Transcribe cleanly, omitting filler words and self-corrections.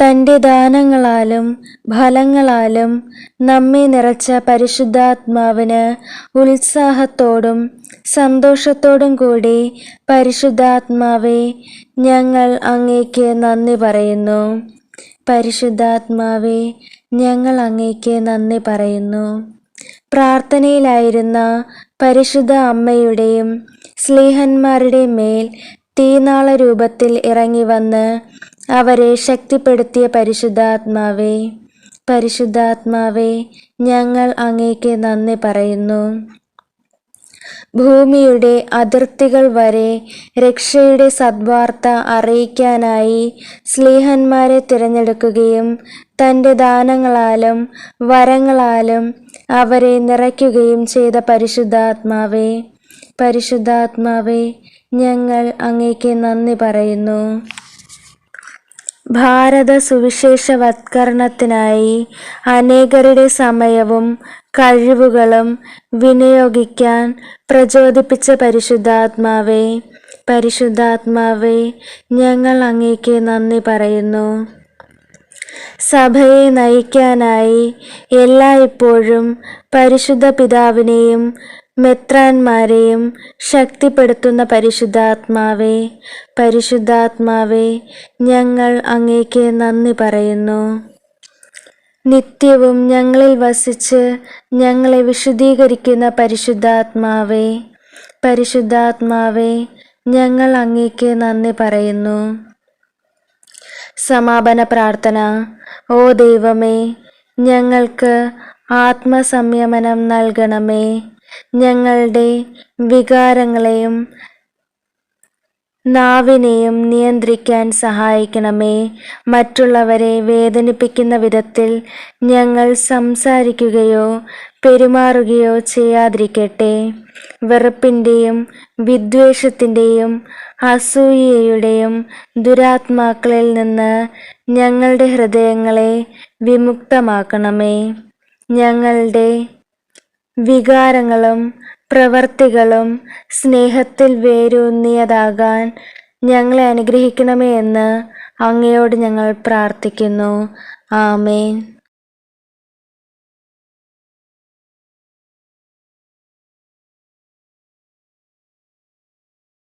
തൻ്റെ ദാനങ്ങളാലും ഫലങ്ങളാലും നമ്മെ നിറച്ച പരിശുദ്ധാത്മാവിന് ഉത്സാഹത്തോടും സന്തോഷത്തോടും കൂടി പരിശുദ്ധാത്മാവേ, ഞങ്ങൾ അങ്ങേക്ക് നന്ദി പറയുന്നു. പരിശുദ്ധാത്മാവേ, ഞങ്ങൾ അങ്ങേക്ക് നന്ദി പറയുന്നു. പ്രാർത്ഥനയിലായിരുന്ന പരിശുദ്ധ അമ്മയുടെയും ശ്ലീഹന്മാരുടെയും മേൽ തീനാള രൂപത്തിൽ ഇറങ്ങി വന്ന് അവരെ ശക്തിപ്പെടുത്തിയ പരിശുദ്ധാത്മാവേ, പരിശുദ്ധാത്മാവേ, ഞങ്ങൾ അങ്ങേക്ക് നന്ദി പറയുന്നു. ഭൂമിയുടെ അതിർത്തികൾ വരെ രക്ഷയുടെ സദ്വാർത്ത അറിയിക്കാനായി ശ്ലീഹന്മാരെ തിരഞ്ഞെടുക്കുകയും തൻ്റെ ദാനങ്ങളാലും വരങ്ങളാലും അവരെ നിറയ്ക്കുകയും ചെയ്ത പരിശുദ്ധാത്മാവേ, പരിശുദ്ധാത്മാവേ, ഞങ്ങൾ അങ്ങേക്ക് നന്ദി പറയുന്നു. ഭാരത സുവിശേഷവത്കരണത്തിനായി അനേകരുടെ സമയവും കഴിവുകളും വിനിയോഗിക്കാൻ പ്രചോദിപ്പിച്ച പരിശുദ്ധാത്മാവേ, പരിശുദ്ധാത്മാവേ, ഞങ്ങൾ അങ്ങേക്ക് നന്ദി പറയുന്നു. സഭയെ നയിക്കാനായി എല്ലായ്പ്പോഴും പരിശുദ്ധ പിതാവിനെയും മെത്രാന്മാരെയും ശക്തിപ്പെടുത്തുന്ന പരിശുദ്ധാത്മാവേ, പരിശുദ്ധാത്മാവേ, ഞങ്ങൾ അങ്ങേക്ക് നന്ദി പറയുന്നു. നിത്യവും ഞങ്ങളിൽ വസിച്ച് ഞങ്ങളെ വിശുദ്ധീകരിക്കുന്ന പരിശുദ്ധാത്മാവേ, പരിശുദ്ധാത്മാവേ, ഞങ്ങൾ അങ്ങേക്ക് നന്ദി പറയുന്നു. സമാപന പ്രാർത്ഥന. ഓ ദൈവമേ, ഞങ്ങൾക്ക് ആത്മസംയമനം നൽകണമേ. ഞങ്ങളുടെ വികാരങ്ങളെയും നാവിനെയും നിയന്ത്രിക്കാൻ സഹായിക്കണമേ. മറ്റുള്ളവരെ വേദനിപ്പിക്കുന്ന വിധത്തിൽ ഞങ്ങൾ സംസാരിക്കുകയോ പെരുമാറുകയോ ചെയ്യാതിരിക്കട്ടെ. വെറുപ്പിൻ്റെയും വിദ്വേഷത്തിൻ്റെയും അസൂയയുടെയും ദുരാത്മാക്കളിൽ നിന്ന് ഞങ്ങളുടെ ഹൃദയങ്ങളെ വിമുക്തമാക്കണമേ. ഞങ്ങളുടെ വികാരങ്ങളും പ്രവർത്തികളും സ്നേഹത്തിൽ വേരൂന്നിയതാകാൻ ഞങ്ങളെ അനുഗ്രഹിക്കണമേ എന്ന് അങ്ങയോട് ഞങ്ങൾ പ്രാർത്ഥിക്കുന്നു. ആമേൻ.